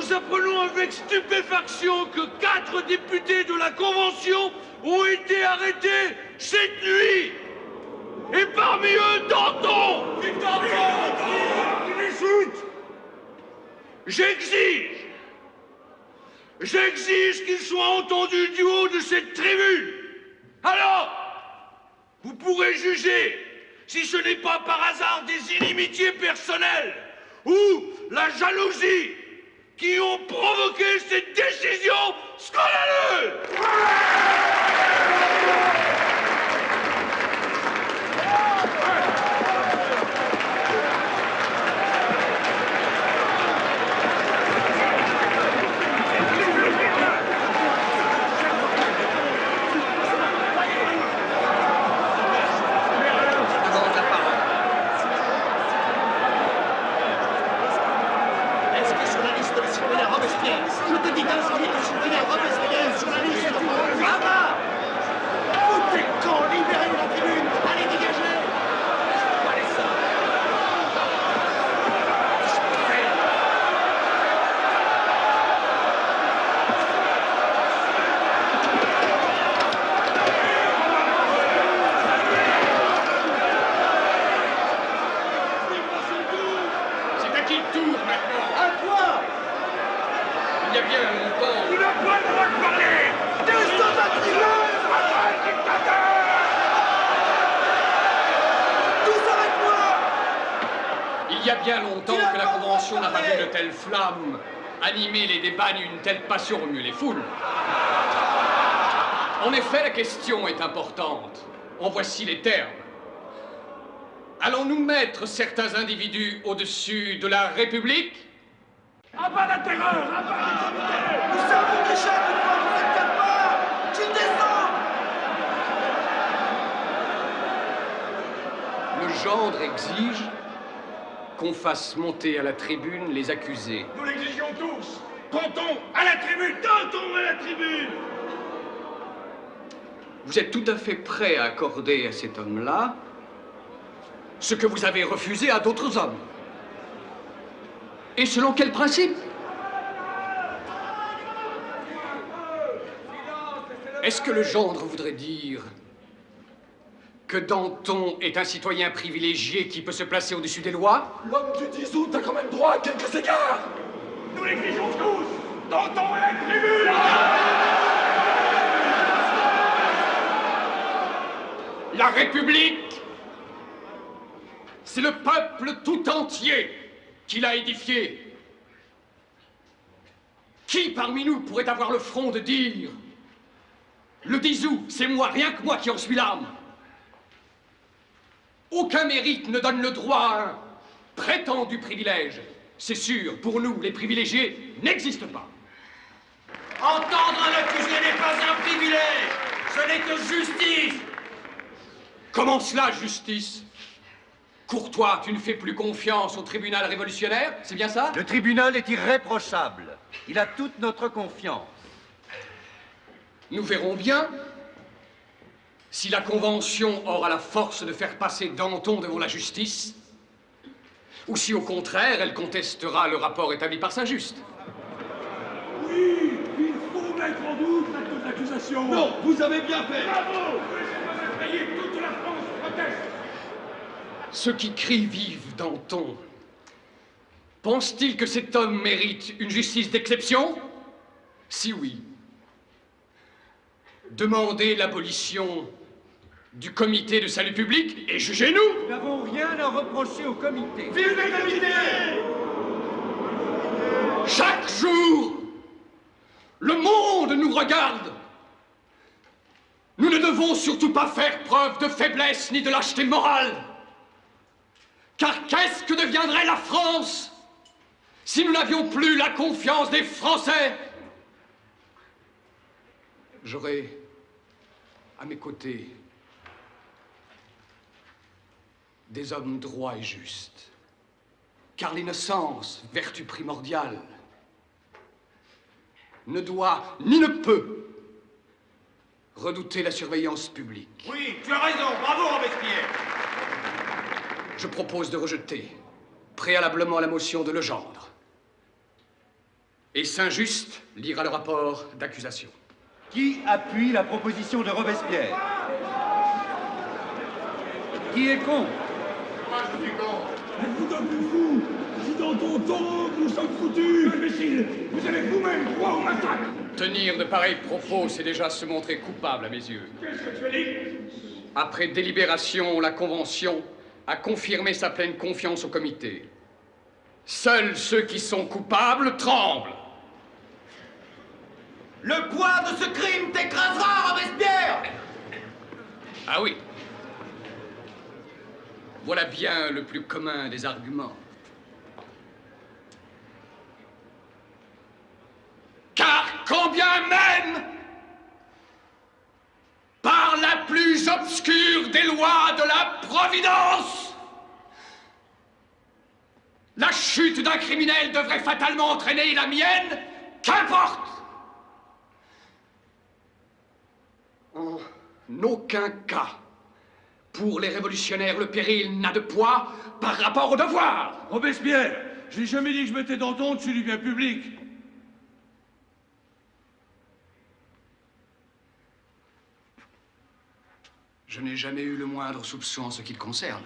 Nous apprenons avec stupéfaction que 4 députés de la Convention ont été arrêtés cette nuit. Et parmi eux, Danton. Victor Danton. J'exige qu'il soit entendu du haut de cette tribune. Alors, vous pourrez juger si ce n'est pas par hasard des inimitiés personnelles ou la jalousie qui ont provoqué cette décision scandaleuse. Il y a bien longtemps que la Convention n'a pas vu de telles flammes animer les débats ni une telle passion remuer les foules. En effet, la question est importante. En voici les termes. Allons-nous mettre certains individus au-dessus de la République? À bas la terreur, à bas la terreur. Nous savons déjà de quoi vous êtes capable. Qu'il descend. Le gendre exige qu'on fasse monter à la tribune les accusés. Nous l'exigeons tous. Danton à la tribune. Danton à la tribune. Vous êtes tout à fait prêt à accorder à cet homme-là ce que vous avez refusé à d'autres hommes. Et selon quel principe? Est-ce que le gendre voudrait dire que Danton est un citoyen privilégié qui peut se placer au-dessus des lois? L'homme du 10 août a quand même droit à quelques égards. Nous l'exigeons tous. Danton à la tribune. La République, c'est le peuple tout entier qui l'a édifiée. Qui parmi nous pourrait avoir le front de dire « Le 10 août, c'est moi, rien que moi qui en suis l'âme ». Aucun mérite ne donne le droit à un prétendu privilège. C'est sûr, pour nous, les privilégiés n'existent pas. Entendre un accusé n'est pas un privilège. Ce n'est que justice. Comment cela, justice? Courtois, tu ne fais plus confiance au tribunal révolutionnaire, c'est bien ça? Le tribunal est irréprochable. Il a toute notre confiance. Nous verrons bien si la Convention aura la force de faire passer Danton devant la justice, ou si au contraire elle contestera le rapport établi par Saint-Just. Oui, il faut mettre en doute l'acte d'accusation. Non, vous avez bien fait. Bravo. Toute la France proteste. Ceux qui crient vive Danton, pensent-ils que cet homme mérite une justice d'exception? Si oui, demandez l'abolition du comité de salut public et jugez-nous. Nous n'avons rien à reprocher au comité. Vive le comité. Chaque jour, le monde nous regarde. Nous ne devons surtout pas faire preuve de faiblesse ni de lâcheté morale. Car qu'est-ce que deviendrait la France si nous n'avions plus la confiance des Français? J'aurai à mes côtés des hommes droits et justes. Car l'innocence, vertu primordiale, ne doit ni ne peut redouter la surveillance publique. Oui, tu as raison. Bravo, Robespierre. Je propose de rejeter préalablement la motion de Legendre Et Saint-Just lira le rapport d'accusation. Qui appuie la proposition de Robespierre? Qui est contre? Moi, je suis contre. Mais vous êtes fou. Si dans ton tombe, nous sommes foutus. Imbécile, vous allez vous-même droit au massacre. Tenir de pareils propos, c'est déjà se montrer coupable à mes yeux. Qu'est-ce que tu as dit? Après délibération, la Convention a confirmé sa pleine confiance au comité. Seuls ceux qui sont coupables tremblent. Le poids de ce crime t'écrasera, Robespierre! Ah oui. Voilà bien le plus commun des arguments. Car quand bien même, par la plus obscure des lois de la Providence, la chute d'un criminel devrait fatalement entraîner la mienne, qu'importe! En aucun cas, pour les révolutionnaires, le péril n'a de poids par rapport au devoir. Robespierre, je n'ai jamais dit que je mettais dans ton dessus du bien public. Je n'ai jamais eu le moindre soupçon en ce qui le concerne.